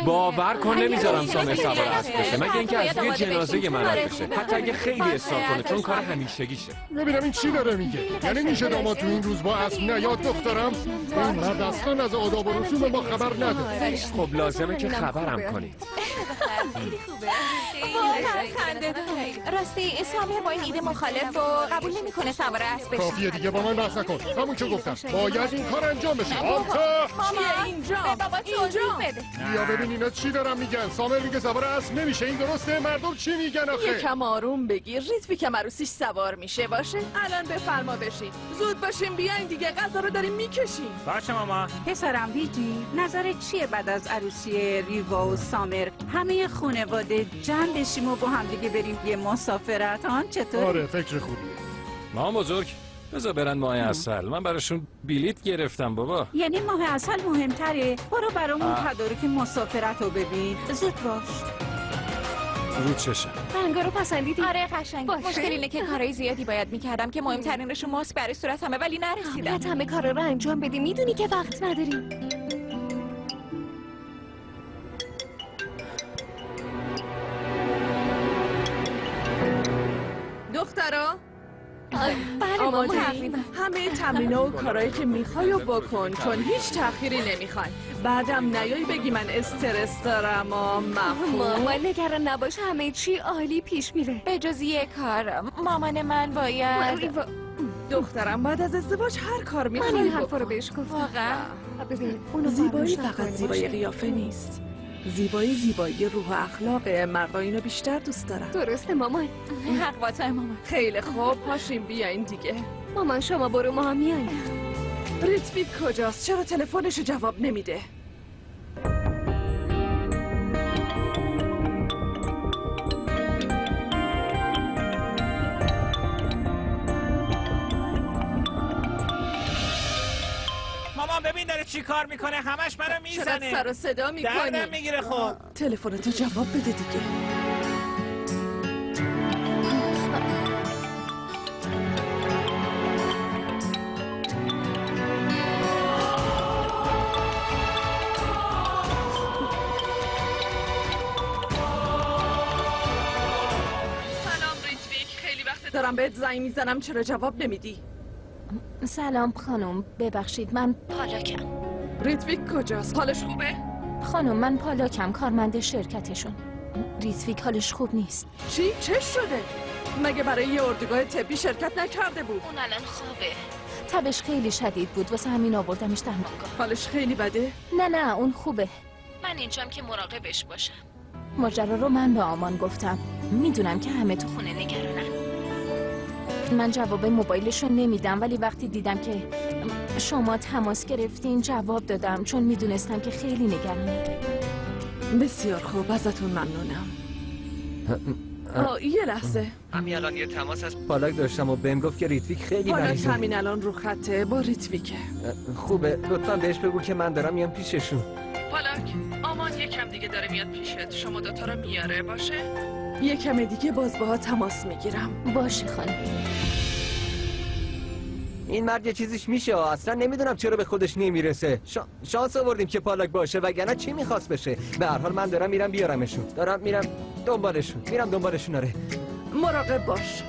باور کن نمیذارم سامر سوار اسب بشه، مگه اینکه از روی جنازه من رد بشه، حتی اگه خیلی اصرار کنه، چون کار همیشگیشه. ببینم این چی داره میگه؟ یعنی میشه داماد تو این روز با اسب نیاد دخترم؟ این مرد اصلا از آداب و رسوم ما خبر نداره. خب لازمه که خبرم کنید. خنده داره. راستی سامر با این ایده مخالف و قبول نمیکنه سوار اسب بشه. کافیه دیگه با من بحث نکن. همون که گفتم باید این کار انجام بشه. چیه اینجا؟ بابا توضیح بده. یا ببین اینا چی دارن میگن؟ سامر میگه سوار اسب نمیشه. این درسته؟ مردم چی میگن آخه؟ یکم آروم بگیر. ریتویک عروسیش سوار میشه باشه. الان بفرما بشین. زود باشین بیاین دیگه، غذا رو داریم میکشیم. باشه ماما. پسرم ویجی، نظرت چیه بعد از عروسی ریوا و سامر همه خانواده جمع بشیم و با هم دیگه بریم یه مسافرت؟ چطور؟ آره فکر خوبیه. مامان بزرگ بذار برن ماه عسل، من براشون بلیت گرفتم بابا. یعنی ماه عسل مهمتره؟ برو برامون تدارک مسافرت رو ببین. زود باش. رو چشم. رنگا رو پسندیدی؟ آره قشنگ. مشکل اینه که کارهای زیادی باید میکردم که مهمترینش ماسک برای صورتمه، ولی نرسیدم. همه کارا رو انجام بدی، میدونی که وقت نداریم. دخترا بله آماده تقریبا. همه تمرین‌ها و کارهایی که میخوای و بکن، چون هیچ تأخیری نمیخوای. بعدم نیایی بگی من استرس دارم و ماما نگران نباش، همه چی عالی پیش میره. به جز یک کار مامان من باید دخترم بعد از ازدواج هر کار میخوای من این حرفا رو بهش گفتم. واقعا ببین زیبایی فقط زیبایی قیافه نیست، زیبایی روح و اخلاق. مردا اینو بیشتر دوست دارن. درسته مامان. حق با تو مامان. خیلی خوب پاشیم بیاین دیگه. مامان شما برو، ما هم میاییم. ریتویک کجاست؟ چرا تلفنشو جواب نمیده؟ مامان ببین داره چی کار میکنه، همش منو میزنه. چرا سر و صدا میکنی؟ دردم میگیره. خب تلفنتو جواب بده دیگه. سلام ریتویک، خیلی وقت دارم بهت زنگ میزنم، چرا جواب نمیدی؟ سلام خانم، ببخشید من پالاکم. ریتویک کجاست؟ حالش خوبه؟ خانم من پالاکم، کارمند شرکتشون. ریتویک حالش خوب نیست. چی؟ چه شده؟ مگه برای یه اردوگاه طبی شرکت نکرده بود؟ اون الان خوبه. تبش خیلی شدید بود، واسه همین آوردمش درمانگاه. حالش خیلی بده؟ نه اون خوبه. من اینجام که مراقبش باشم. ماجرا رو من به آمان گفتم. میدونم که همه تو خونه نگرانن. من جواب موبایلش رو نمیدم، ولی وقتی دیدم که شما تماس گرفتین جواب دادم، چون میدونستم که خیلی نگرانه. بسیار خوب، ازتون ممنونم. یه لحظه. همین الان یه تماس از پالاک داشتم و بهم گفت که ریتویک خیلی مریضه. پالاک همین الان رو خطه با ریتویکه. خوبه، لطفا بهش بگو که من دارم میام پیششون. پالاک، آمان یکم دیگه داره میاد پیشت، شما دوتا رو میاره باشه؟ یکم دیگه باز باها تماس میگیرم. باشه خانم. این مرد یه چیزیش میشه، اصلا نمیدونم چرا به خودش نمیرسه. شانس آوردیم که پالاک باشه، وگرنه چی میخواست بشه. به هر حال من دارم میرم بیارمشون، دارم میرم دنبالشون. آره مراقب باش.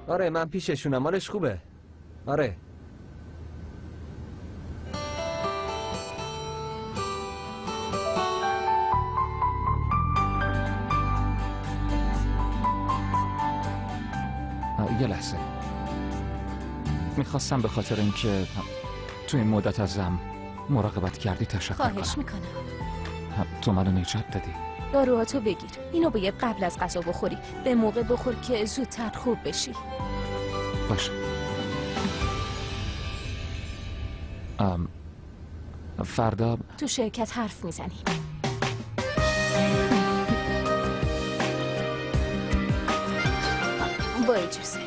آره من پیششونم، مالش خوبه. آره یه لحظه، میخواستم به خاطر اینکه تو این مدت ازم مراقبت کردی تشکر کنم. خواهش میکنم. تو منو نجات دادی. داروهاتو بگیر. اینو باید قبل از غذا بخوری. به موقع بخور که زودتر خوب بشی. باشه. فردا تو شرکت حرف میزنی. با اجازه.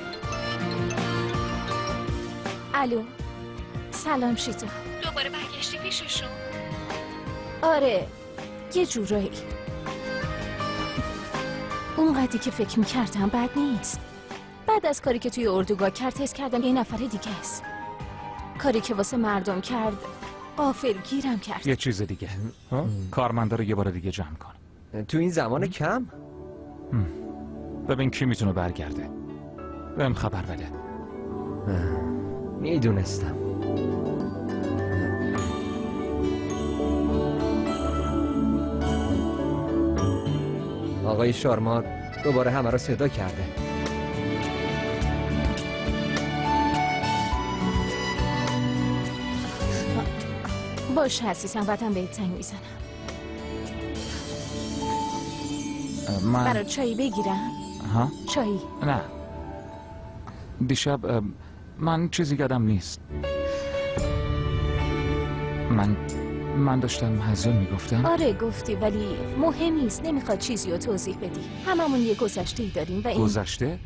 الو، سلام شیتا. دوباره برگشتی پیششون؟ آره، یه جورایی. اونقدری که فکر میکردم بد نیست. بعد از کاری که توی اردوگاه کرد حس کردم یه نفر دیگه است. کاری که واسه مردم کرد غافل گیرم کرد. یه چیز دیگه، کارمندا رو یه بار دیگه جمع کن. تو این زمان کم؟ ببین کی میتونه برگرده. بهم خبر بده. میدونستم. آقای شارمار دوباره همه رو صدا کرده. باش عزیزم، بعدم بهت زنگ میزنم. برات چایی بگیرم؟ ها؟ چایی؟ نه، دیشب من چیزی یادم نیست. من داشتم هزل میگفتم. آره گفتی، ولی مهم نیست. نمیخواد چیزی رو توضیح بدی. هممون یه گذشته داریم و این گذشته؟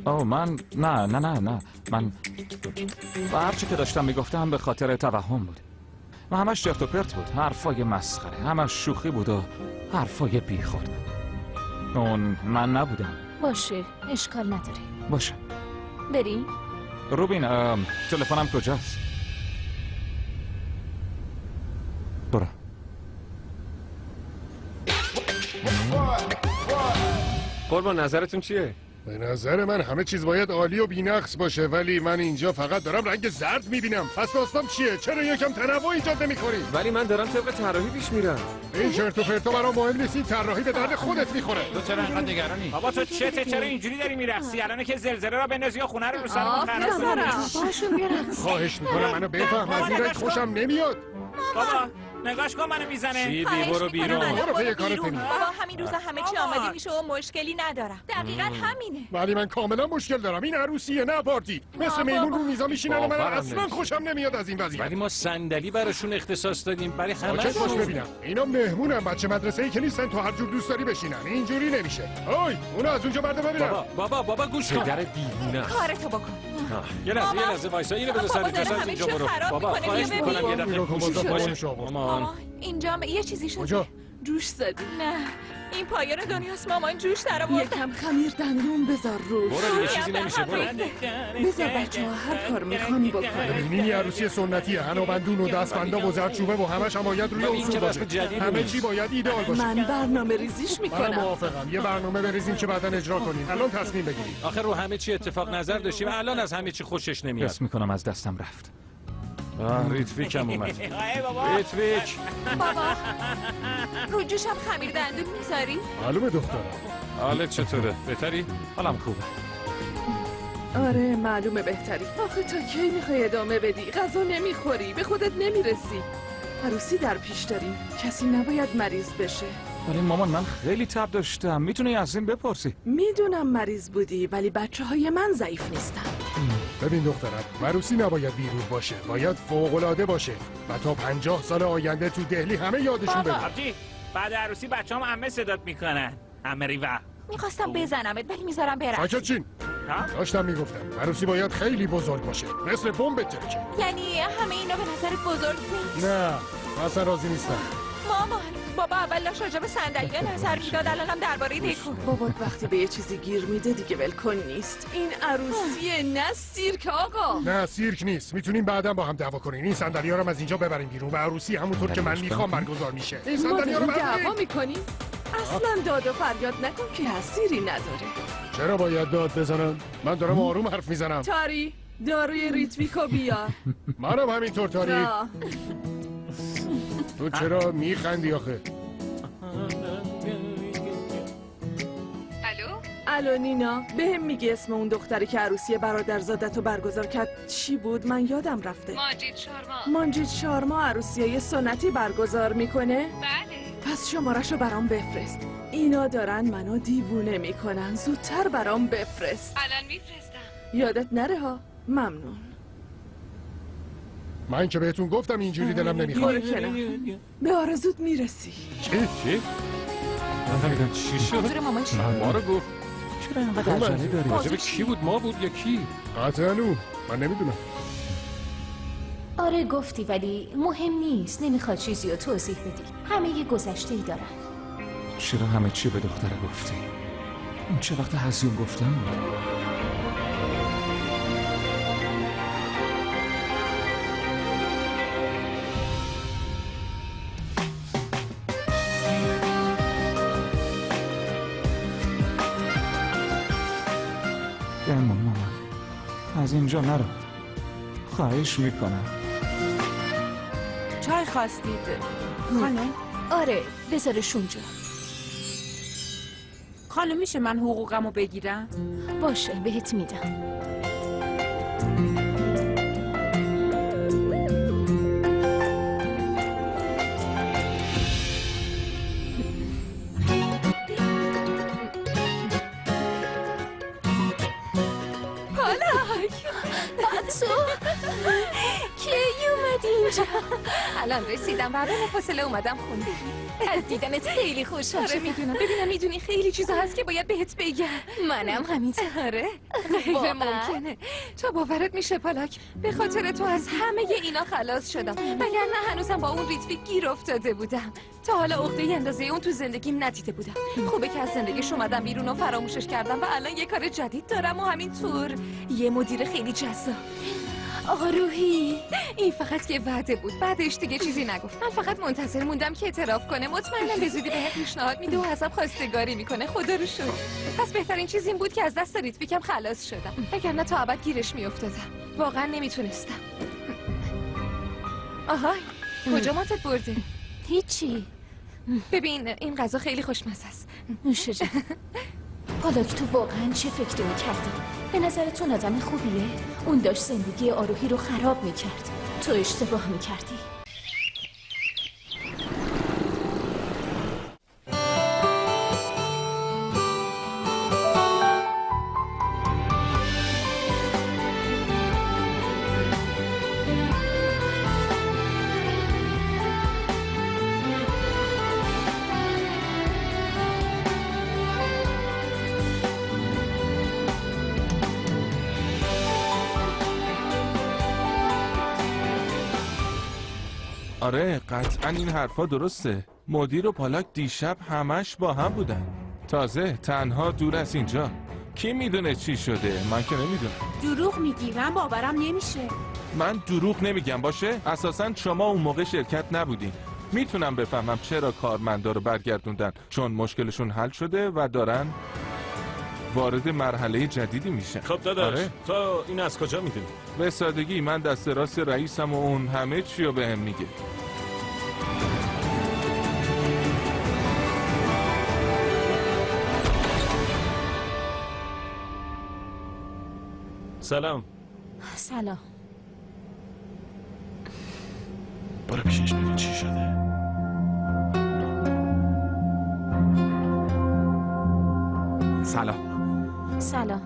من نه من هرچی که داشتم میگفتم به خاطر توهم بود و همش چرت و پرت بود. حرفای مسخره، همش شوخی بود و حرفای بیخود. اون من نبودم. باشه، اشکال نداره. باشه، بریم. روبین تلفنم کجاست؟ برو. قربان نظرتون چیه؟ به نظر من همه چیز باید عالی و بی‌نقص باشه، ولی من اینجا فقط دارم رنگ زرد میبینم. پس داستان چیه؟ چرا یکم تنوع ایجاد نمی‌کنی؟ ولی من دارم طبق طراحی پیش میرم. این چرت و پرتا برام مهم نیست. این طراحی به درد خودت میخوره. تو چرا انقدر نگرانی؟ بابا تو چته؟ چرا اینجوری داری میرقصی؟ الانه که زلزله را بندازی یا خونه رو رو سرمون خراب کنی. باشون برقص. خواهش میکنم منو بفهم. از این رنگ خوشم نمیاد. بابا نگاش کن منو میزنه. چی برو بیرون. برو پی کارت بریم. بابا همین روزا همه چی آماده میشه و مشکلی ندارم. دقیقاً همینه. ولی من کاملا مشکل دارم. این عروسیه نه پارتی. مثل میمون رو میزا میشینن و من اصلا خوشم نمیاد از این وضعیت. ولی ما صندلی براشون اختصاص دادیم برای همه. ساکت باش ببینم. اینا مهمونن، بچه مدرسه‌ای که نیستن. تو هر جور دوست داری بشینن. اینجوری نمیشه. اوی اونو از اونجا برده ببینم. بابا گوش کن. پدر دیوونه. کارتو بکن. یه لحظه وایسا. اینو بذار سر جاش از اینجا برو. بابا خواهش می‌کنم یه دقیقه گوش کن. مامان اینجا یه چیزی شد. کجا؟ جوش زدی. نه این پایان دنیاست مامان. جوش در آورد. یکم خمیر دندون بذار روش. برو یه چیزی نمیشه. برو. بذار بچه‌ها هر کار میخوان بکنن. این یه عروسی سنتیه. بندون و دستبندا و زرچوبه و همش هم باید روی اصول باشه. همه چی باید ایدئال باشه. من برنامه ریزیش من میکنم. موافقم. یه برنامه بریزیم که بعداً اجرا کنیم. الان تصمیم بگیریم. آخه رو همه چی اتفاق نظر داشتیم. الان از همه چی خوشش نمیاد. حس میکنم از دستم رفت. ریتویک هم اومد. ریتویک. بابا رو جوشم خمیر دندون میذاری؟ معلومه دخترم. حالت چطوره؟ بهتری؟ حالم خوبه. آره معلومه بهتری. آخه تا کی میخوای ادامه بدی؟ غذا نمیخوری، به خودت نمیرسی. عروسی در پیش داریم. کسی نباید مریض بشه. ولی مامان من خیلی تب داشتم. میتونی از این بپرسی؟ میدونم مریض بودی ولی بچه‌های من ضعیف نیستن. ببین دخترم، عروسی نباید بیروح باشه. باید فوق‌العاده باشه و تا 50 سال آینده تو دهلی همه یادشون بده. آبجی بعد عروسی بچه‌ام عمه صدات میکنن. عمه ریوا. میخواستم بزنمت ولی میذارم برم. ساکت چین. داشتم میگفتم عروسی باید خیلی بزرگ باشه. مثل بمب ترکه. یعنی همه اینا به نظرت بزرگ نیست؟ نه اصلا راضی نیستم. مامان بابا اول داشت راجع به صندلی نظر میداد، الانم درباره دکور. بابا وقتی به یه چیزی گیر میده دیگه ولکن نیست. این عروسیه نه سیرک آقا. نه سیرک نیست. میتونیم بعدا با هم دعوا کنیم. این صندلی‌ها رو از اینجا ببریم بیرون و عروسی همونطور که من میخوام برگزار میشه. این ما صندلی‌ها رو دعوا ببریم. میکنیم. اصلا داد و فریاد نکن که تأثیری نداره. چرا باید داد بزنم؟ من دارم آروم حرف میزنم. تاری داروی ریتویکو بیار. منم همینطور تاری. تو چرا میخندی آخه؟ الو نینا، بهم میگی اسم اون دختری که عروسی برادرزادتو برگزار کرد چی بود؟ من یادم رفته. ماجید شارما. ماجید شارما عروسیای سنتی برگزار میکنه؟ بله. پس شماره‌شو برام بفرست. اینا دارن منو دیوونه میکنن. زودتر برام بفرست. الان میفرستم. یادت نره ها. ممنون. من که بهتون گفتم اینجوری دلم نمیخواد. به آرزوت میرسی. چی؟ من نمیدونم چی شد؟ حضور مامان چی؟ ما رو گفت چرا اینقدر عجله داری؟ راجب کی بود؟ ما بود یا کی؟ قطعا اون. من نمیدونم. آره گفتی ولی مهم نیست. نمیخواد چیزی رو توضیح بدی. همه یه گذشته‌ای دارن. چرا همه چی به دختره گفتی؟ این چه وقت هزیون گفتم بود؟ بمون مامان، از اینجا نرو، خواهش میکنم. چای خواستید خانم؟ آره بذارش اونجا. خانم میشه من حقوقمو بگیرم؟ باشه بهت میدم. الان رسیدم و به فاصله اومدم خونه. از دیدنت خیلی خوشحال شدم. میدونم. ببینم میدونی خیلی چیزا هست که باید بهت بگم. منم همینطور. آره غیر ممکنه. تو باورت میشه پالاک؟ به خاطر تو از همه اینا خلاص شدم، وگرنه هنوزم با اون ریتویک گیر افتاده بودم. تا حالا عقده اندازه اون تو زندگیم ندیده بودم. خوبه که از زندگیش اومدم بیرون و فراموشش کردم و الان یه کار جدید دارم و همینطور یه مدیر خیلی جذاب. آقا روحی، این فقط یه وعده بود، بعدش دیگه چیزی نگفت. من فقط منتظر موندم که اعتراف کنه. مطمئنم به زودی بهت پیشنهاد میده و ازم خواستگاری میکنه. خدا رو شکر. پس بهترین چیز این بود که از دست ریتویکم خلاص شدم، وگرنه تا ابد گیرش میافتادم. واقعا نمیتونستم. آهای کجا ماتت برده؟ هیچی. ببین این غذا خیلی خوشمزه است. نوشه جان. پالاک تو واقعا چه فکری میکردی؟ به نظرتون آدم خوبیه؟ اون داشت زندگی آروهی رو خراب میکرد. تو اشتباه میکردی. آره قطعا این حرفا درسته. مدیر و پالاک دیشب همش با هم بودن. تازه تنها دور از اینجا. کی میدونه چی شده؟ من که نمیدونم. دروغ میگی، من باورم نمیشه. من دروغ نمیگم باشه؟ اساسا شما اون موقع شرکت نبودین. میتونم بفهمم چرا کارمندا رو برگردوندن، چون مشکلشون حل شده و دارن وارد مرحله جدیدی میشن. خب داداش آره؟ تو این از کجا میدونی؟ به سادگی من دست راست رئیسم و اون همه چی رو بهم میگه. سلام. سلام. برو پیشش ببین چی شده. سلام. سلام.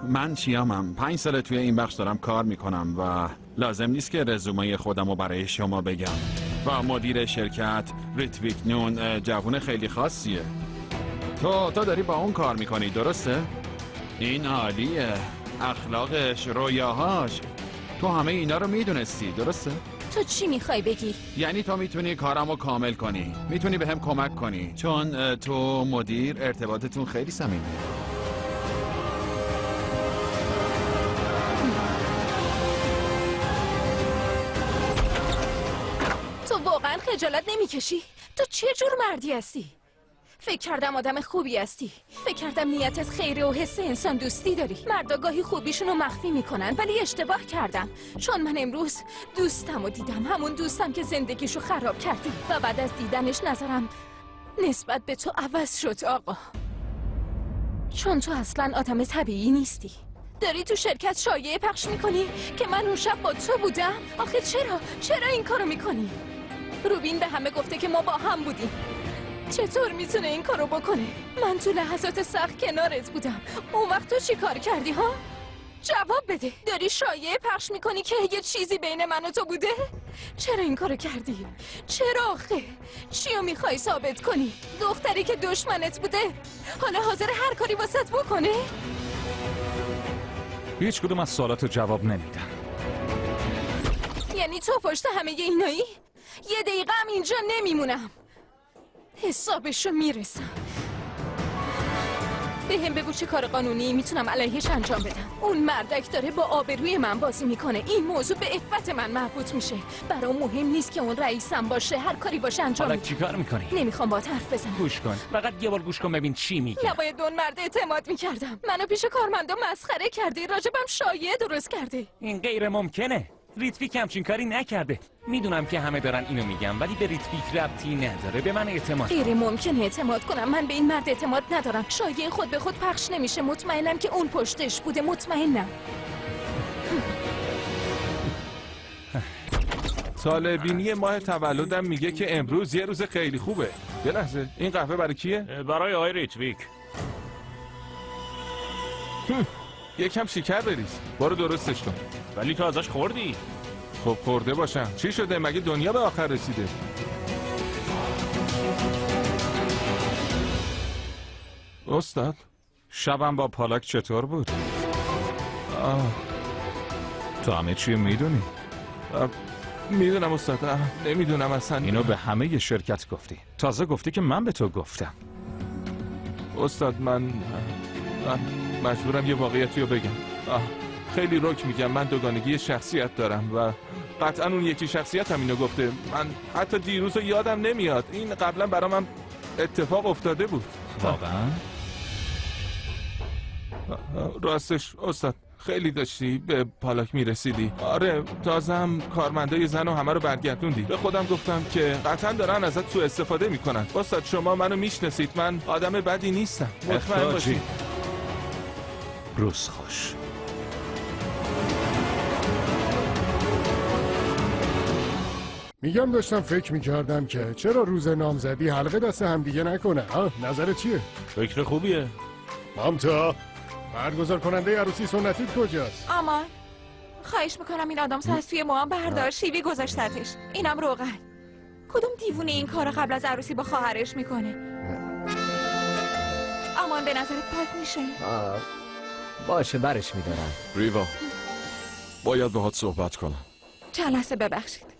من شیامم. 5 ساله توی این بخش دارم کار میکنم و لازم نیست که رزومه خودم رو برای شما بگم. و مدیر شرکت ریتویک نون جوون خیلی خاصیه. تو داری با اون کار میکنی درسته؟ این عالیه. اخلاقش، رویاهاش، تو همه اینا رو میدونستی درسته؟ تو چی میخوای بگی؟ یعنی تو میتونی کارمو کامل کنی، میتونی بهم کمک کنی، چون تو مدیر ارتباطتون خیلی صمیمیه. تو واقعا خجالت نمیکشی؟ تو چه جور مردی هستی؟ فکر کردم آدم خوبی هستی. فکر کردم نیتت خیره و حس انسان دوستی داری. مردا گاهی خوبیشون رو مخفی میکنن، ولی اشتباه کردم. چون من امروز دوستم رو دیدم، همون دوستم که زندگیشو خراب کردی و بعد از دیدنش نظرم نسبت به تو عوض شد آقا. چون تو اصلا آدم طبیعی نیستی. داری تو شرکت شایعه پخش میکنی که من اون شب با تو بودم. آخه چرا این کارو میکنی؟ روبین به همه گفته که ما با هم بودیم. چطور میتونه این کارو بکنه؟ من تو لحظات سخت کنارت بودم. اون وقت تو چی کار کردی ها؟ جواب بده. داری شایعه پخش میکنی که یه چیزی بین من و تو بوده؟ چرا این کارو کردی؟ چرا آخه؟ چیو میخوای ثابت کنی؟ دختری که دشمنت بوده حالا حاضر هر کاری واسط بکنه؟ هیچ کدوم از سوالاتو جواب نمیدم. یعنی تو پشت همه اینایی؟ یه دقیقه هم اینجا نمیمونم. حسابشو میرسم. به هم بگو چه کار قانونی میتونم علیهش انجام بدم. اون مردک داره با آبروی من بازی میکنه. این موضوع به عفت من مربوط میشه. برام مهم نیست که اون رئیسم باشه، هر کاری باشه انجام میدم. چی کار میکنی؟ نمیخوام باهات حرف بزنم. گوش کن، فقط یه بار گوش کن ببین چی میگه. نباید به اون مرد اعتماد میکردم. منو پیش کارمندا مسخره کرده، راجبم شایعه درست کرده. این غیر ممکنه. ریتویک همچین کاری نکرده. میدونم که همه دارن اینو میگن، ولی به ریتویک ربطی نداره. به من اعتماد کن. غیر ممکنه اعتماد کنم. من به این مرد اعتماد ندارم. شایعه خود به خود پخش نمیشه. مطمئنم که اون پشتش بوده. مطمئنم. سال بینی ماه تولدم میگه که امروز یه روز خیلی خوبه. یه لحظه، این قهوه برای کیه؟ برای آقای ریتویک. یکم شکر بریز. برو درستش کن. ولی تو ازش خوردی؟ خب خورده باشم. چی شده؟ مگه دنیا به آخر رسیده؟ استاد؟ شبم با پالاک چطور بود؟ تو همه چی میدونی؟ میدونم استاد. نمیدونم اصلا. اینو به همه ی شرکت گفتی. تازه گفتی که من به تو گفتم. استاد من مجبورم یه واقعیتی رو بگم. خیلی رک میگم، من دوگانگی شخصیت دارم و قطعا اون یکی شخصیت هم اینو گفته. من حتی دیروز رو یادم نمیاد. این قبلا برام هم اتفاق افتاده بود. واقعا؟ راستش استاد خیلی داشتی به پالاک میرسیدی. آره، تازه هم کارمندای زن و همه رو برگردوندی. به خودم گفتم که قطعا دارن ازت سوء استفاده میکنن. استاد شما منو میشناسید، من آدم بدی نیستم. مطمئن باشید. روز خوش. میگم داشتم فکر میکردم که چرا روز نامزدی حلقه دست هم دیگه نکنه. نظرت چیه؟ فکر خوبیه. مامتا، برگزار کننده عروسی سنتی کجاست؟ آمان، خواهش میکنم این آدم از توی موام بردار، شیوی گذاشتتش. اینم روغن. کدوم دیوونه این کارو قبل از عروسی با خواهرش میکنه؟ آمان به نظرت پاک میشه؟ باشه برش میدارم. ریوا، باید باهات صحبت کنم. چند لحظه ببخشید.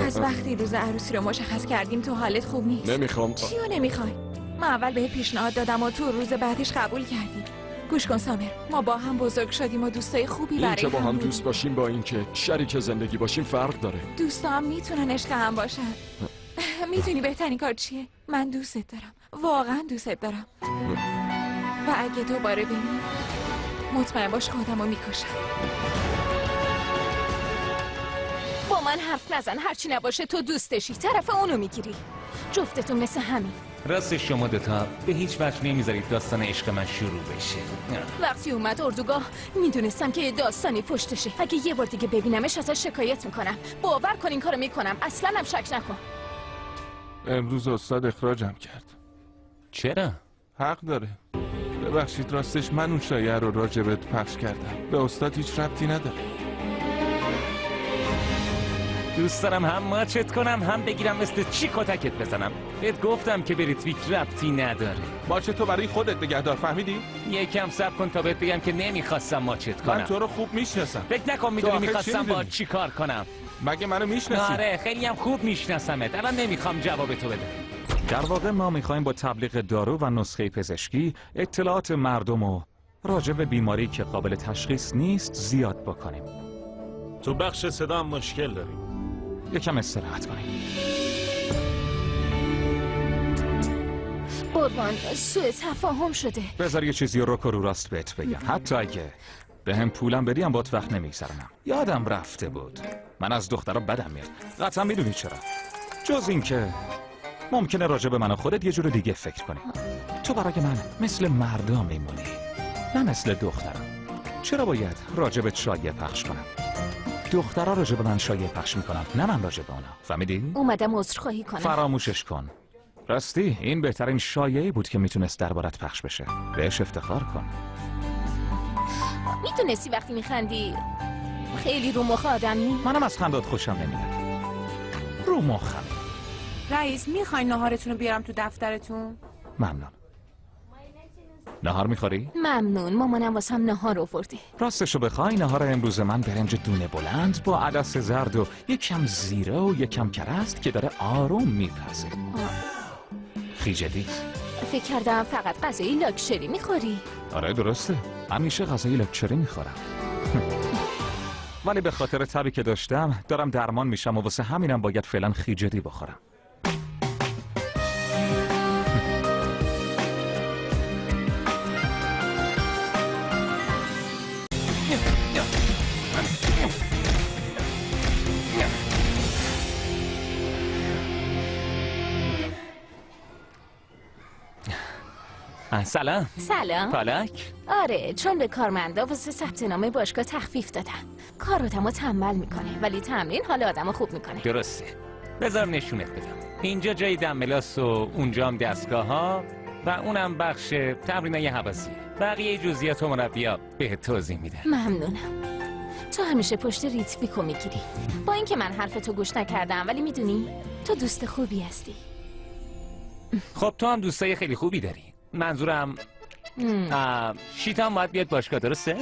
از وقتی روز عروسی رو مشخص کردیم تو حالت خوب نیست. نمیخوام. چیو نمیخوای؟ من اول بهت پیشنهاد دادم و تو روز بعدش قبول کردی. گوش کن سامر، ما با هم بزرگ شدیم و دوستای خوبی برای هم این که با هم دوست باشیم با این که شریک زندگی باشیم فرق داره. دوستا هم میتونن عشق هم باشن. میدونی بهترین کار چیه؟ من دوستت دارم، واقعا دوستت دارم و اگه دوباره ببینی مطمئن باش خودم رو میکشم. با من حرف نزن. هرچی نباشه تو دوستشی، طرف اونو میگیری. جفتتون مثل همین. راست شما دوتا به هیچ وجه نمیذارید داستان عشق من شروع بشه. وقتی اومد اردوگاه میدونستم که یه داستانی پشتشه. اگه یه بار دیگه ببینمش ازش شکایت میکنم. باور کن این کارو میکنم. اصلا هم شک نکن. امروز استاد اخراجم کرد. چرا؟ حق داره. ببخشید، راستش من اون شایعه رو راجبت پخش کردم. به استاد هیچ ربطی نداره. دوست دارم هم ماچت کنم هم بگیرم مثل چی کتکت بزنم. بهت گفتم که به ریتویک ربطی نداره. ماچت تو برای خودت نگهدار، فهمیدی؟ یکم صبر کن تا بهت بگم که نمیخواستم ماچت کنم. من تو رو خوب میشناسم. فکر نکن میدونی میخواستم با چی کار کنم. مگه منو میشناسی؟ آره خیلی هم خوب میشناسمت. الان نمیخوام جواب تو بدم. در واقع ما میخوایم با تبلیغ دارو و نسخه پزشکی اطلاعات مردم رو راجع به بیماری که قابل تشخیص نیست زیاد بکنیم. تو بخش صدا هم مشکل داریم. یکم استراحت کنیم. قربان، سوء تفاهم شده. بذار یه چیزی رو رو راست بهت بگم. حتی اگه به هم پولم بدیم باید وقت نمیگذرونم. یادم رفته بود من از دخترها بدم میاد. قطعا میدونی چرا. جز این که ممکنه راجع به من و خودت یه جور دیگه فکر کنی. تو برای من مثل مردا میمونی، نه مثل دخترم. چرا باید راجع به شایعه پخش کنم؟ دخترها راجع به من شایعه پخش میکنن، نه من راجع به اونا. فهمیدی؟ اومدم عذرخواهی کنم. فراموشش کن. راستی این بهترین شایعه‌ای بود که میتونست دربارت پخش بشه. بهش افتخار کن. میدونستی وقتی میخندی خیلی رو مخ آدمی؟ منم از خندات خوشم نمیاد. رو مخم. رئیس میخواین ناهارتون رو بیارم تو دفترتون؟ ممنون. نهار میخوری؟ ممنون، مامانم واسم نهار آورده. راستشو بخوای نهار امروز من برنج دونه بلند با عدس زرد و یکم زیره و یکم کرست که داره آروم میپزه. خیجدی؟ فکر کردم فقط غذای لاکچری میخوری. آره درسته، همیشه غذای لاکچری میخورم. ولی به خاطر تبی که داشتم دارم درمان میشم و واسه همینم باید فعلا خیجدی بخورم. سلام. سلام. پالک؟ آره، چون به کارمندا واسه ثبت نام باشگاه تخفیف دادن. کار آدمو تنبل میکنه ولی تمرین حال آدمو خوب میکنه. درسته. بذار نشونت بدم. اینجا جای دمبلاس و اونجا هم دستگاه ها و اونم بخش تمرینای هوازی. بقیه جزئیات و مربیا بهت توضیح میده. ممنونم. تو همیشه پشت ریتویکو میگیری. با اینکه من حرفتو گوش نکردم ولی میدونی تو دوست خوبی هستی. خب تو هم دوستای خیلی خوبی داری. منظورم شیتا هم باید بیاد باشگاه، درسته؟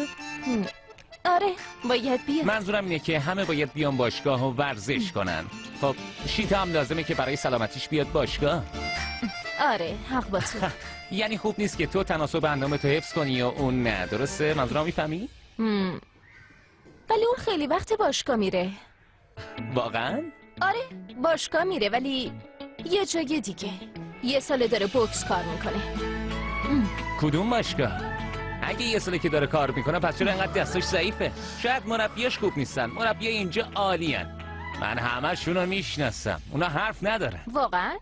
آره باید بیاد. منظورم اینه که همه باید بیان باشگاه و ورزش کنن. خب شیتا هم لازمه که برای سلامتیش بیاد باشگاه. آره حق با تو. یعنی خوب نیست که تو تناسب اندامتو حفظ کنی و اون نه، درسته؟ منظورم میفهمی؟ ولی اون خیلی وقت باشگاه میره. واقعا؟ آره باشگاه میره ولی یه جای دیگه. یه سال داره بوکس کار میکنه. کدوم باشگاه؟ اگه یه ساله که داره کار میکنه پس چرا اینقدر دستش ضعیفه؟ شاید مربیاش خوب نیستن. مربیای اینجا عالین. من همه‌شون رو میشناسم. اونا حرف ندارن. واقعا؟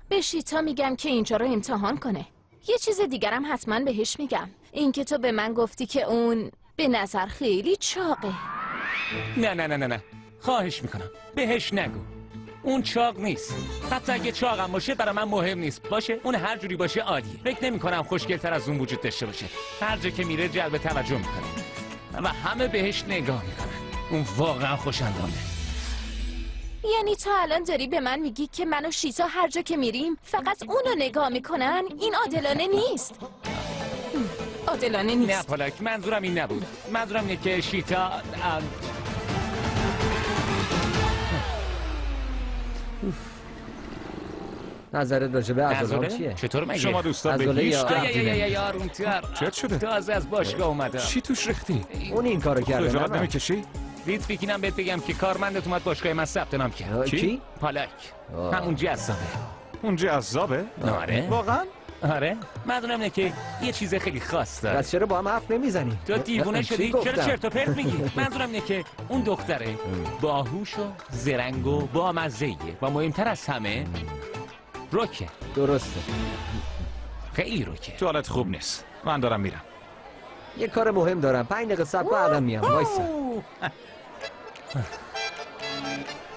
به شیتا میگم که اینجا رو امتحان کنه. یه چیز دیگرم حتما بهش میگم. اینکه تو به من گفتی که اون به نظر خیلی چاقه. نه نه نه نه نه. خواهش میکنم بهش نگو. اون چاق نیست. حتی اگه چاقم باشه برای من مهم نیست. باشه اون هر جوری باشه عادیه. فکر نمی‌کنم خوشگل‌تر از اون وجود داشته باشه. هر جا که میره جلب توجه میکنه و همه بهش نگاه میکنن. اون واقعا خوش‌اندامه. یعنی تو الان داری به من میگی که من و شیتا هر جا که میریم فقط اونو نگاه میکنن؟ این عادلانه نیست. عادلانه نیست. نه پالک، منظورم این نبود. منظورم اینه که شیتا نظرت راجع به عضلام چیه؟ چطور مگه؟ شما دوستان به هیچ دردی نمی‌خورید. چت شده؟ تازه از باشگاه اومدم. چی توش ریختی؟ اون این کارو کرده. خجالت نمی‌کشی؟ ریتویکینم بهت بگم که کارمندت اومد باشگاه من ثبت نام کرد. کی؟ پالک. همون جذابه. اون جذابه؟ آره. واقعا؟ آره. منظورم اینه که یه چیز خیلی خاص داره. پس چرا با هم حرف نمیزنی؟ تو دیوونه شدی؟ چرا چرت و پرت میگی؟ منظورم اینه که اون دختره باهوش و زرنگ و بامزه‌ایه و مهمتر از همه روکه. درسته. خیلی روکه. توالت خوب نیست. من دارم میرم. یه کار مهم دارم. 5 دقیقه صبر بعدم میام. وایسا.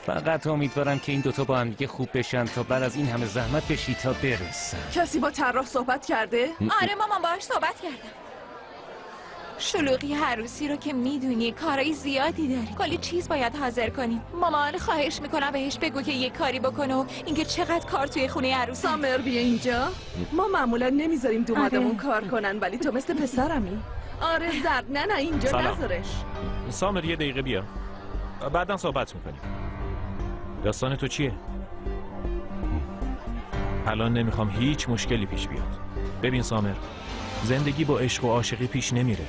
فقط امیدوارم که این دوتا با هم دیگه خوب بشن تا بعد از این همه زحمت به شیتا برسن. کسی با طراح صحبت کرده؟ آره مامان باهاش صحبت کردم. شلوغی عروسی رو که میدونی کارهای زیادی داری. کلی چیز باید حاضر کنیم. مامان خواهش میکنم بهش بگو که یه کاری بکنه و اینکه چقدر کار توی خونه عروسی. سامر بیا اینجا. ما معمولا نمیذاریم دومادمون کار کنن ولی تو مثل پسرمی. آره زرد نه اینجا نذارش. سامر یه دقیقه بیا. بعداً صحبت میکنیم. داستان تو چیه؟ الان نمیخوام هیچ مشکلی پیش بیاد. ببین سامر، زندگی با عشق و عاشقی پیش نمیره.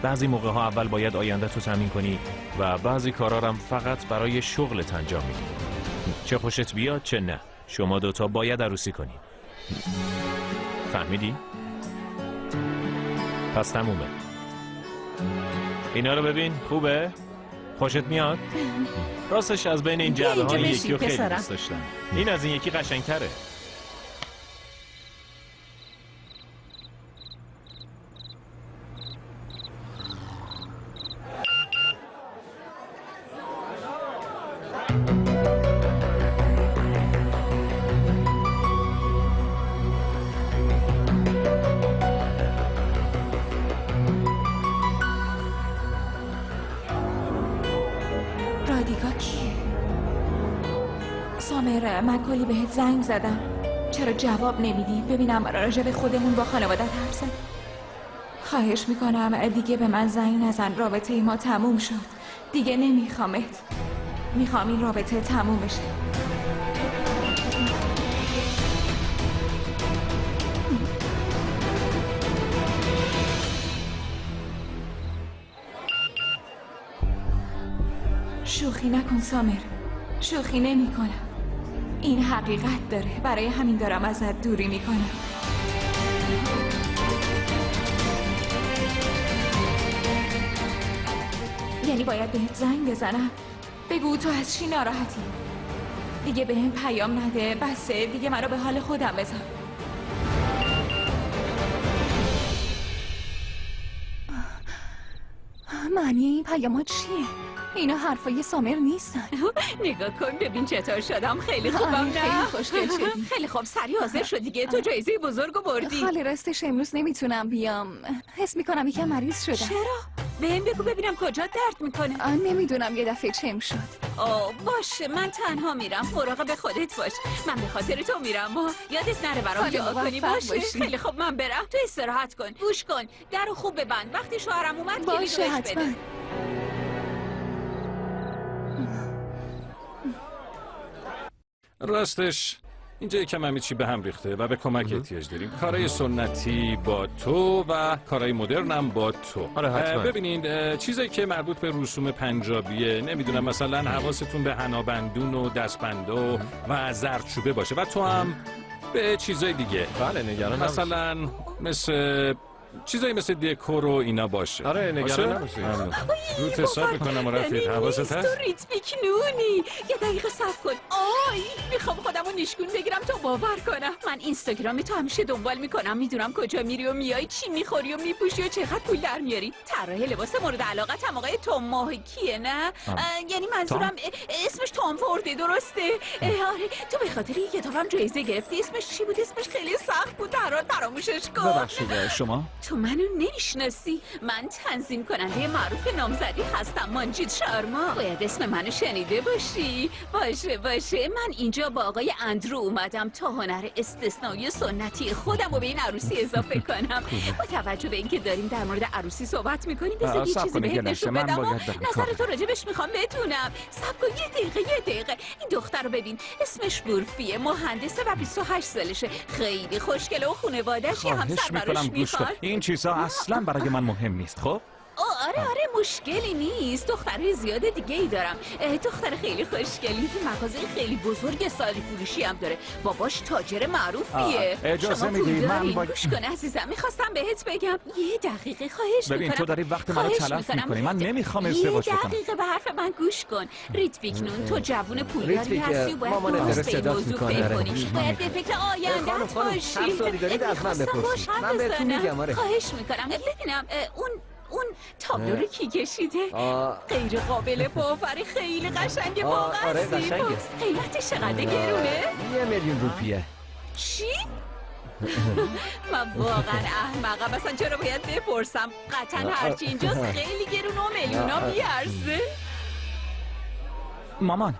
بعضی موقع ها اول باید آینده تو تامین کنی و بعضی کارا هم فقط برای شغلت انجام میدی. چه خوشت بیاد چه نه، شما دوتا باید عروسی کنی. فهمیدی؟ پس تمومه. اینا رو ببین، خوبه؟ خوشت میاد؟ راستش از بین این جعبه های یکی رو خیلی دوست داشتم. این از این یکی قشنگتره. من کلی بهت زنگ زدم، چرا جواب نمیدی؟ ببینم راجع به خودمون با خانوادت حرف زد. خواهش میکنم دیگه به من زنگ نزن، رابطه ما تموم شد، دیگه نمیخوامت، میخوام این رابطه تموم بشه. شوخی نکن سامر، شوخی نمی کنم، این حقیقت داره، برای همین دارم ازت دوری میکنم. یعنی باید بهت زنگ بزنم بگو تو از چی ناراحتی؟ دیگه بهم پیام نده، بسه دیگه، منو به حال خودم بذار. معنی این پیامات چیه؟ اینا حرفای سامر نیستن. نگاه کن ببین چطور شدم، خیلی خوبم نه؟ خیلی خوشگل شدی. خیلی خوب، سریع حاضر شد دیگه، تو جایزه بزرگو بردی. خاله راستش امروز نمیتونم بیام، حس میکنم یکم مریض شدم. چرا؟ بهم بگو ببینم کجا درد میکنه. نمیدونم یه دفعه چم شد. باشه من تنها میرم، مراقب خودت باش، من به خاطر تو میرم و یادت نره برام دعا کنی. باشه خیلی خوب من برم، تو استراحت کن، گوش کن، درو خوب ببند، وقتی شوهرم اومد کلیدو بهش بده. راستش اینجا یکم همه چی به هم ریخته و به کمک احتیاج داریم. کارهای سنتی با تو و کارهای مدرن هم با تو. آره حتما. ببینین چیزایی که مربوط به رسوم پنجابیه، نمیدونم مثلا حواستون به حنابندون و دستبنده و زردچوبه باشه و تو هم به چیزای دیگه. بله نگران مثلا مثل چیزایی مثل دکور و اینا باشه. آره نگران نباشید. روت حساب میکنم و رفیق، حواست هست؟ تو ریتمیک نونی. یه دقیقه صبر کن. میخوام خودمو نشکون بگیرم تا باور کنم. من اینستاگرام تو همیشه دنبال میکنم، میدونم کجا میری و میای، چی میخوری و میپوشی و چقدر پول در میاری. طراح لباس مورد علاقت هم آقای توم ماهیکیه نه؟ یعنی منظورم اسمش توم فورده، درسته؟ آره تو به خاطر یه کتابم جایزه گرفتی. اسمش چی بود؟ اسمش خیلی سخت بود، فراموشش کن. ببخشید شما؟ تو منو نمیشناسی، من تنظیم کننده معروف نامزدی هستم، مانجید شارما. باید اسم منو شنیده باشی. باشه من اینجا با آقای اندرو اومدم تا هنر استثنایی سنتی خودم رو به این عروسی اضافه کنم. با توجه به اینکه داریم در مورد عروسی صحبت میکنیم، بذار یه چیزی بهت نشون بدم. نظر تو راجبش میخوام بدونم. صبر کن یه دقیقه. این دختر رو ببین، اسمش بورفیه، مهندسه و 28 سالشه، خیلی خوشگله و خانواده‌اش یه همسر براش میخواد. این چیزا اصلا برای من مهم نیست. خب آره مشکلی نیست، دخترای زیاد دیگه ای دارم. دختر خیلی خوشگلی، مغازه خیلی بزرگ سالی فروشی هم داره، باباش تاجر معروفیه. اجازه میدی من گوش کن عزیزم، میخواستم بهت بگم یه دقیقه خواهش میکنم. ببین تو داری وقت منو تلف میکنی، من نمیخوام ازدواج کنم. یه دقیقه به حرف من گوش کن. ریتویک نون، تو جوون پولداری هستی و باید درست به این موضوع فکر کنی، باید به فکر آینده‌ات باشی. هر سوالی دارید از من بپرسید، من بهتون میگم. آره خواهش میکنم ببینم اون تابلو رو کی کشیده؟ غیر قابل باوری، خیلی قشنگه واقعا. آره قشنگه. قیمتش چقدر گرونه؟ 1,000,000 روپیه. چی؟ من واقعا احمقم، اصلا چرا باید بپرسم؟ قطعا هرچی اینجاست خیلی گرونه و میلیونا میارزه. مامان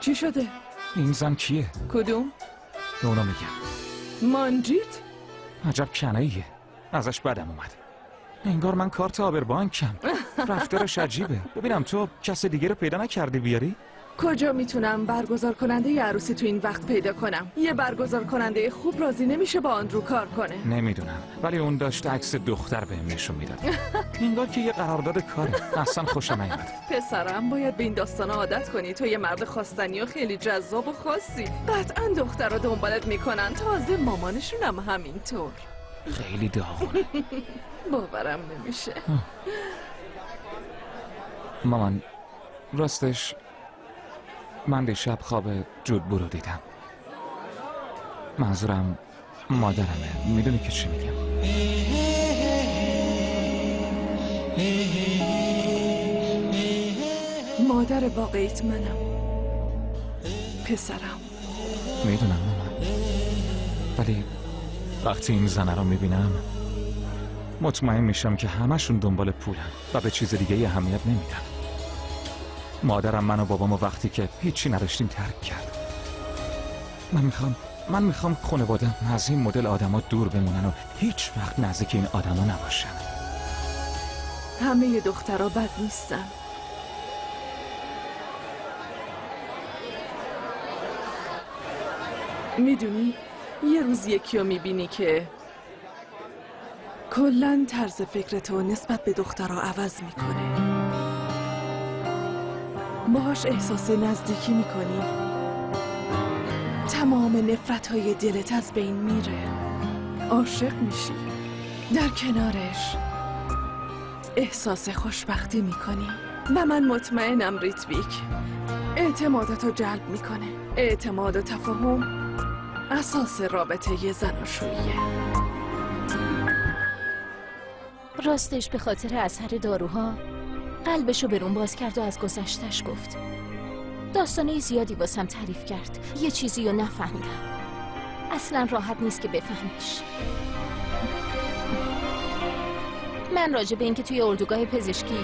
چی شده؟ این زن کیه؟ کدوم؟ اونو میگم. مانجید؟ عجب کناییه، ازش بدم اومد. انگار من کارت آبربانکم. رفتارش عجیبه. ببینم تو کس دیگه رو پیدا نکردی بیاری؟ کجا میتونم برگزار کننده ی عروسی تو این وقت پیدا کنم؟ یه برگزار کننده خوب راضی نمیشه با آندرو کار کنه. نمیدونم، ولی اون داشت عکس دختر بهم نشون میداد. انگار که یه قرارداد کاره. اصلا خوشم نیومد. پسرم باید به این داستانا عادت کنی. تو یه مرد خواستنی و خیلی جذاب و خاصی. قطعا دختر رو دنبالت میکنن، تازه مامانشون هم همینطور. خیلی داغونه. باورم نمیشه. مامان، راستش من دیشب خواب جودبو رو دیدم. منظورم مادرمه. میدونی که چی میگم؟ مادر واقعیت منم، پسرم. میدونم مامان، ولی وقتی این زنه رو میبینم مطمئن میشم که همشون دنبال پولن و به چیز دیگه اهمیت نمیدن. مادرم من و بابامو وقتی که هیچی نداشتیم ترک کرد. من میخوام خانواده‌ام از این مدل آدما دور بمونن و هیچ وقت نزدیک این آدما نباشن. همه دخترها بد نیستن. میدونی یه روز یکی رو میبینی که کلن طرز فکرتو نسبت به دخترها عوض میکنه. باهاش احساس نزدیکی میکنی، تمام نفرت‌های دلت از بین میره، عاشق میشی، در کنارش احساس خوشبختی میکنی. و من مطمئنم ریتویک اعتمادتو جلب میکنه. اعتماد و تفاهم اساس رابطه ی زناشوییه. راستش به خاطر اثر داروها قلبشو برون باز کرد و از گذشتش گفت. داستانه زیادی واسم تعریف کرد. یه چیزی رو نفهمیدم. اصلا راحت نیست که بفهمیش. من راجع به اینکه توی اردوگاه پزشکی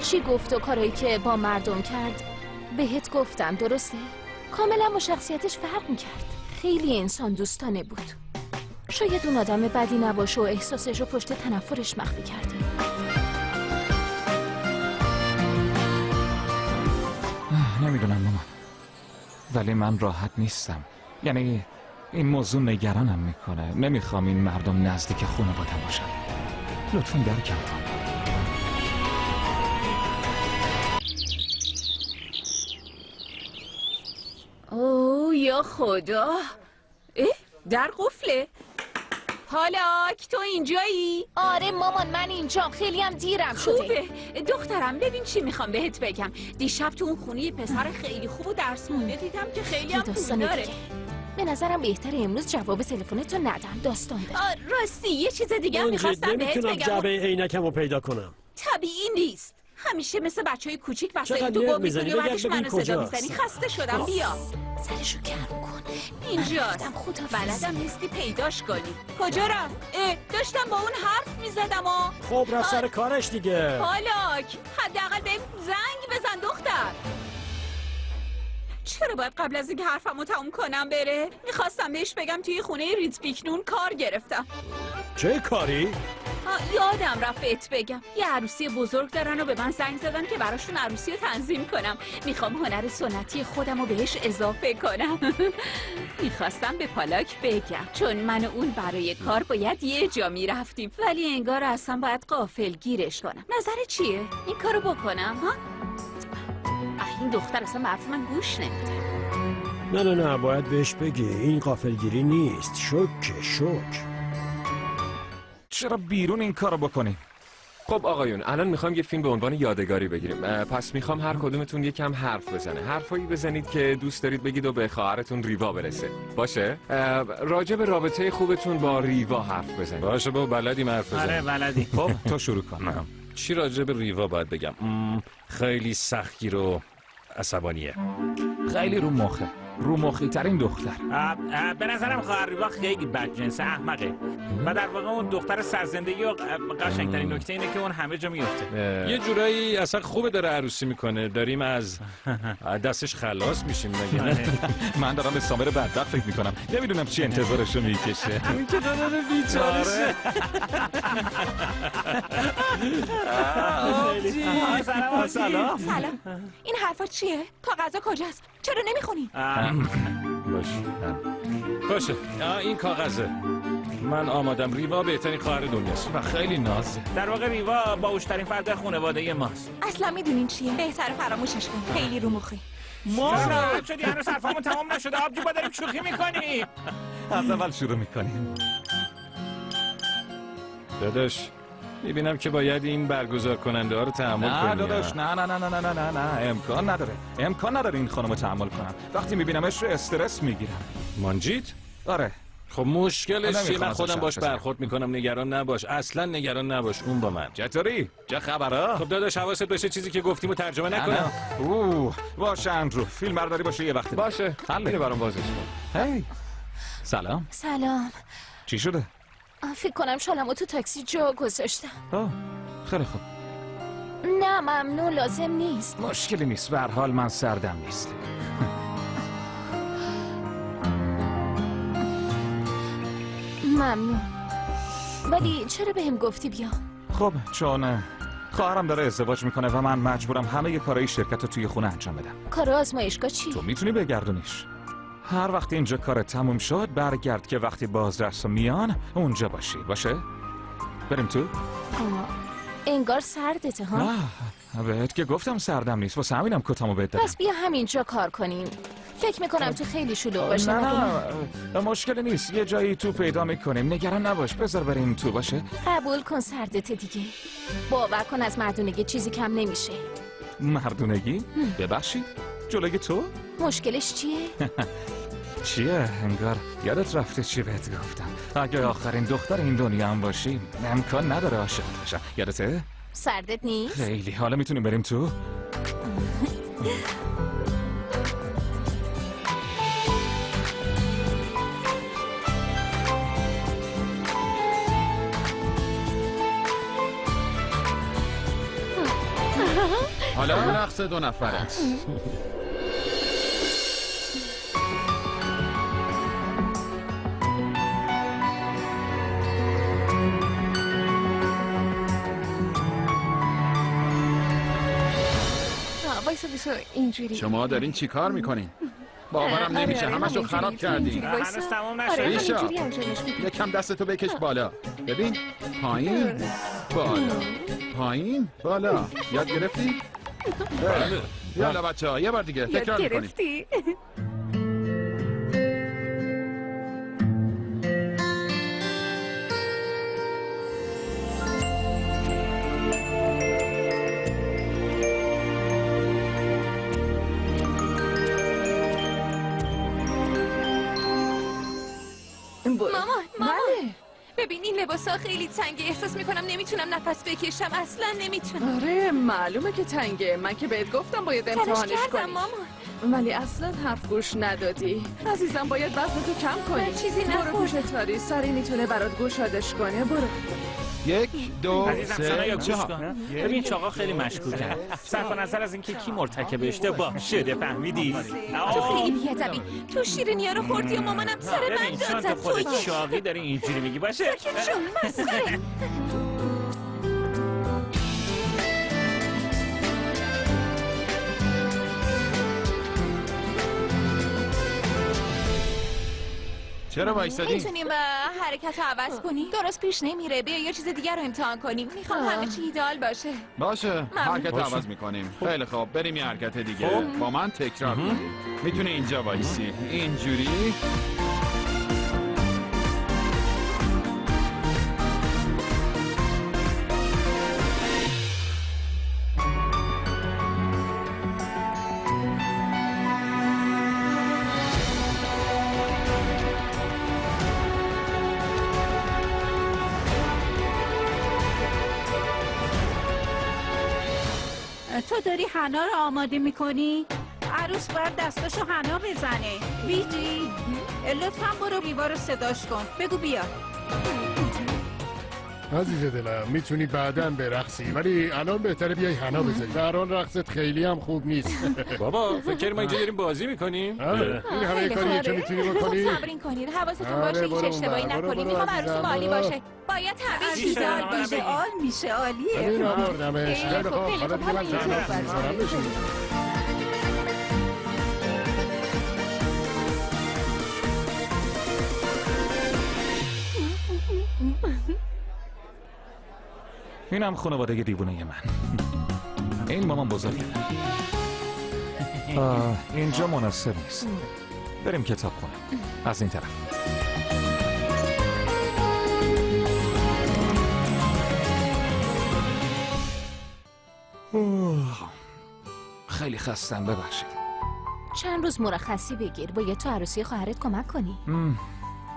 چی گفت و کارایی که با مردم کرد بهت گفتم، درسته؟ کاملا با شخصیتش فرق میکرد. خیلی انسان دوستانه بود. شاید اون آدم بدی نباشه و احساسش رو پشت تنفرش مخفی کرده. نمیدونم مامان، ولی من راحت نیستم. یعنی این موضوع نگرانم میکنه. نمیخوام این مردم نزدیک خانواده‌ام باشن. لطفاً درکم کن. اوه یا خدا، در قفله. پالاک تو اینجایی؟ آره مامان من اینجام. خیلی هم دیرم شده. خوبه دخترم، ببین چی میخوام بهت بگم. دیشب تو اون خونه پسر خیلی خوب و درس خونده دیدم که خیلی هم پول داره. به نظرم بهتره امروز جواب تلفنتو ندم. داستان داره. راستی یه چیز دیگه هم میخواستم بهت بگم. نمیتونم جعبه عینکمو پیدا کنم. طبیعی نیست. همیشه مثل بچهای کوچیک وسایل تو گم می‌کنی و بعدش منو صدا می‌زنی. خسته شدم. بیا سرشو گرم کن. اینجاست. بلدم نیستی پیداش کنی. کجا رفت؟ داشتم با اون حرف می‌زدم. خب رفت سر کارش دیگه. پالاک حداقل بهم زنگ بزن دختر. چرا باید قبل از اینکه حرفمو تموم کنم بره؟ میخواستم بهش بگم توی خونه ریتویکنون کار گرفتم. چه کاری؟ یادم رفت بهت بگم. یه عروسی بزرگ دارن و به من زنگ زدن که براشون عروسی رو تنظیم کنم. میخوام هنر سنتی خودم رو بهش اضافه کنم. میخواستم به پالاک بگم چون من و اون برای کار باید یه جا میرفتیم، ولی انگار اصلا باید غافلگیرش کنم. نظر چیه؟ این کارو بکنم ها؟ این دختر اصلا به حرف من گوش نمیده. نه باید بهش بگی این غافلگیری نیست، شوک. چرا بیرون این کارو بکنی؟ خب آقایون، الان میخوام یه فیلم به عنوان یادگاری بگیریم. پس میخوام هر کدومتون یکم حرف بزنه. حرفایی بزنید که دوست دارید بگید و به خواهرتون ریوا برسه. باشه؟ راجع به رابطه خوبتون با ریوا حرف بزنید. باشه بابا، بلدیم حرف بزنیم. آره بلدی. خب تو شروع کن. چی راجع به ریوا باید بگم؟ خیلی سختگیر و عصبانیه. خیلی رو مخه. رو مخی ترین دختر. به نظرم خواهر ریوا خیلی بدجنس احمقه و در واقع اون دختر سرزندگی و قشنگترین نکته اینه که اون همه جا میفته. یه جورایی اصلا خوبه داره عروسی میکنه، داریم از دستش خلاص میشیم مگه؟ من دارم به سامر بدبخت فکر میکنم، نمیدونم چی انتظارشو میکشه. همین که داره بیچارشه. سلام. این حرفا چیه؟ کاغذا کجاست؟ چرا نمیخونی؟ باشه این کاغذه. من آمادم. ریوا بهترین خواهر دنیاست و خیلی نازه. در واقع ریوا باهوشترین فرد خانواده ماست. اصلا میدونین چیه؟ بهتر فراموشش کن. خیلی رو مخی. ما راحت شدی، هنوز حرفامون تمام نشده. آبجی با داریم شوخی میکنیم. از اول شروع میکنیم. داداش میبینم که باید این برگزار کننده ها رو تحمل کنی. نه داداش، نه امکان نداره این خانم رو تحمل کنم. وقتی میبینمش استرس میگیرم. مانجید؟ آره. خب مشکلش چیه؟ من خودم باش برخورد میکنم، نگران نباش. اصلا نگران نباش، اون با من. چطوری؟ چه خبره؟ خب داداش حواست باشه چیزی که گفتیم رو ترجمه نکنم. باشه اندرو، فیلم برداری باشه یه وقتی. باشه. اینو برام بازش کن. هی. سلام. چی شده؟ فکر کنم شالمو تو تاکسی جا گذاشتم. خیلی خوب. نه ممنون، لازم نیست. مشکلی نیست، به هر حال من سردم نیست. ممنون. ولی چرا بهم گفتی بیا؟ خب چون خواهرم داره ازدواج میکنه و من مجبورم همه کارهای شرکت رو توی خونه انجام بدم. کار آزمایشگاه چی؟ تو میتونی بگردونیش. هر وقت اینجا کار تموم شد برگرد که وقتی بازرس میان اونجا باشی. باشه؟ بریم تو؟ انگار سردته ها؟ نه بهت که گفتم سردم نیست، واسه همینم کتامو بهت دادم. پس بیا همینجا کار کنیم. فکر میکنم تو خیلی شلوغ باشه. نه مشکلی نیست، یه جایی تو پیدا میکنیم، نگران نباش. بذار بریم تو. باشه؟ قبول کن سردته دیگه. باور کن از مردونگی چیزی کم نمیشه. مردونگی؟ ببخشید؟ جلوی تو؟ مشکلش چیه؟ چیه؟ انگار یادت رفته چی بهت گفتم. اگه آخرین دختر این دنیا هم باشی امکان نداره عاشق بشم. یادته؟ سردت نیست؟ خیلی. حالا میتونیم بریم تو؟ حالا رقص 2 نفره. اینجوری. شما دارین چی کار میکنین؟ باورم نمیشه، همشو خراب کردی. هنوز تمام نشده. یکم دستتو بکش بالا. ببین پایین بالا پایین بالا. یاد گرفتی؟ بله. یالا بچه‌ها یه بار دیگه تکرار میکنیم. مامان ببین این لباسا خیلی تنگه، احساس میکنم نمیتونم نفس بکشم. اصلا نمیتونم. آره معلومه که تنگه. من که بهت گفتم باید امتحانش کنی. مامان ولی اصلا حرف گوش ندادی. عزیزم باید وزنتو کم کنی. من چیزی نخوردم. برو پیش تاری، ساری میتونه برات گوشادش کنه. برو. 1 2 عزیزم سنا یا 3 گوش کن. ببین چاقا خیلی مشکوکه. صرف نظر از اینکه کی مرتکب اشتباه شده فهمیدی؟ تو خیلی بی‌ادبی. تو شیرینی‌ها رو خوردی و مامانم سر من داد زد. تو خودت چاقی داری اینجوری میگی. باشه ساکت شو مسخره. چرا وایسادی؟ میتونیم حرکت رو عوض کنیم؟ درست پیش نمیره. بیا یه چیز دیگر رو امتحان کنیم. میخوام همه چی ایدئال باشه. باشه حرکت عوض میکنیم. خیلی خوب بریم یه حرکت دیگه. با من تکرار کنیم. میتونی اینجا وایسی اینجوری. تو داری حنا رو آماده میکنی؟ عروس باید دستاشو حنا بزنه. بیجی لطفا برو ریوا رو صداش کن. بگو بیا. عزیز دلم میتونی بعداً برقصی ولی الان بهتره بیای حنا بزنی. در حال رقصت خیلی هم خوب نیست. بابا فکر ما اینجا داریم بازی میکنیم. این همه کاریه که میتونی بکنی. صبرین کنید حواستون باشه هیچ اشتباهی نکنید. میخوام عروسیم عالی باشه. باید تبریک میشه عال میشه عالیه. این آوردمش. خیلی خوب حالا دیگه من زحمت میذارم بشین. اینم خانواده دیوونه من. این مامان بزرگه. اینجا مناسب نیست. بریم کتاب خونه. از این طرف. خیلی خستم ببخشید. چند روز مرخصی بگیر باید تو عروسی خواهرت کمک کنی.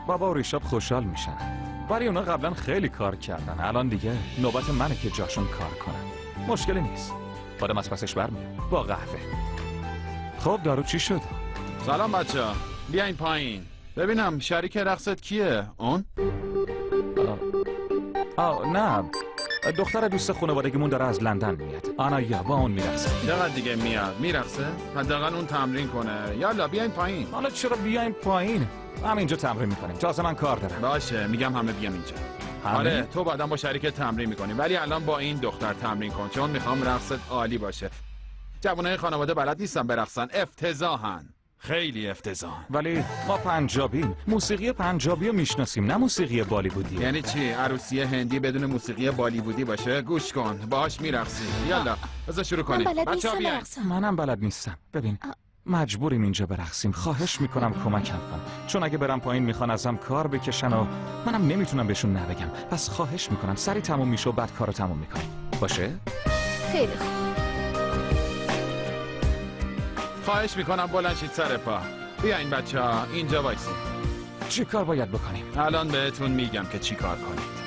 بابا و ریشاب خوشحال میشن ولی اونا قبلا خیلی کار کردن. الان دیگه نوبت منه که جاشون کار کنم. مشکلی نیست. خودم از پسش برمیام با قهوه. خب دارو چی شد؟ سلام بچه ها، بیاین پایین ببینم شریک رقصت کیه؟ اون؟ نه دختر دوست خانوادگیمون داره از لندن میاد. آنایا با اون میرقصه. چقدر دیگه میاد؟ میرقصه؟ حداقل اون تمرین کنه. یالا بیاین پایین. حالا چرا بیاین پایین؟ همینجا تمرین میکنیم. تازه من کار دارم. باشه میگم همه بیام اینجا. آره تو بعدا با شریک تمرین میکنیم ولی الان با این دختر تمرین کن چون میخوام رقصت عالی باشه. جوانای خانواده بلد نیستن برقصن. افتضاحن. خیلی افتضاحن. ولی ما پنجابیم. موسیقی پنجابی رو میشناسیم نه موسیقی بالیوودی. یعنی چی؟ عروسی هندی بدون موسیقی بالیوودی باشه؟ گوش کن باهاش میرقصی. یالا بذار شروع کنیم. بچه‌ها بیاین. منم بلد نیستم. ببین مجبوریم اینجا برقصیم. خواهش میکنم کمکم کن چون اگه برم پایین میخوان ازم کار بکشن و منم نمیتونم بهشون نبگم. پس خواهش میکنم سری تموم میشه و بعد کارو تموم میکنیم. باشه؟ خیلی خوب. خواهش میکنم بلند شید سر پا. بیاین بچه‌ها اینجا وایسید. چی کار باید بکنیم؟ الان بهتون میگم که چی کار کنید.